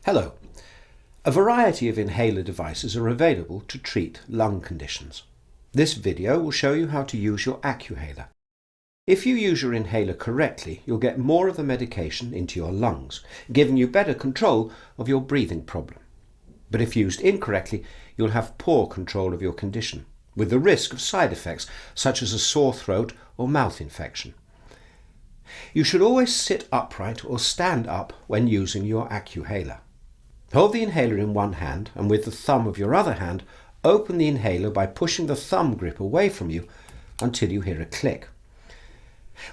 Hello. A variety of inhaler devices are available to treat lung conditions. This video will show you how to use your Accuhaler. If you use your inhaler correctly, you'll get more of the medication into your lungs, giving you better control of your breathing problem. But if used incorrectly, you'll have poor control of your condition, with the risk of side effects such as a sore throat or mouth infection. You should always sit upright or stand up when using your Accuhaler. Hold the inhaler in one hand and with the thumb of your other hand, open the inhaler by pushing the thumb grip away from you until you hear a click.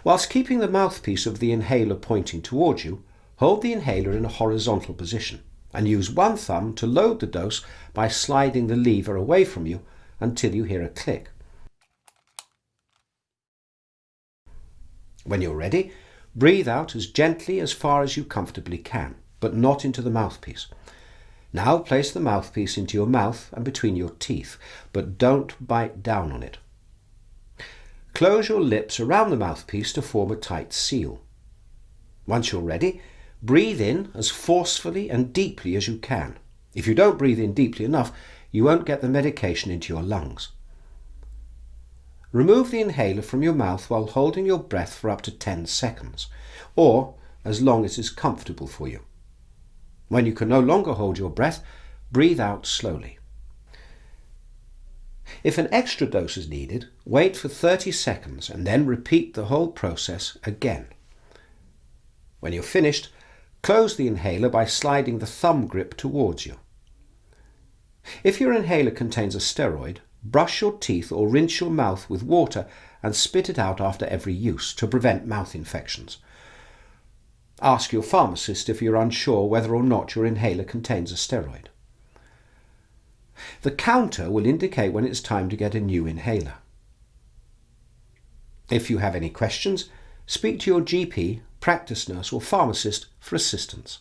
Whilst keeping the mouthpiece of the inhaler pointing towards you, hold the inhaler in a horizontal position and use one thumb to load the dose by sliding the lever away from you until you hear a click. When you're ready, breathe out as gently as far as you comfortably can, but not into the mouthpiece. Now place the mouthpiece into your mouth and between your teeth, but don't bite down on it. Close your lips around the mouthpiece to form a tight seal. Once you're ready, breathe in as forcefully and deeply as you can. If you don't breathe in deeply enough, you won't get the medication into your lungs. Remove the inhaler from your mouth while holding your breath for up to 10 seconds, or as long as is comfortable for you. When you can no longer hold your breath, breathe out slowly. If an extra dose is needed, wait for 30 seconds and then repeat the whole process again. When you're finished, close the inhaler by sliding the thumb grip towards you. If your inhaler contains a steroid, brush your teeth or rinse your mouth with water and spit it out after every use to prevent mouth infections. Ask your pharmacist if you're unsure whether or not your inhaler contains a steroid. The counter will indicate when it's time to get a new inhaler. If you have any questions, speak to your GP, practice nurse or pharmacist for assistance.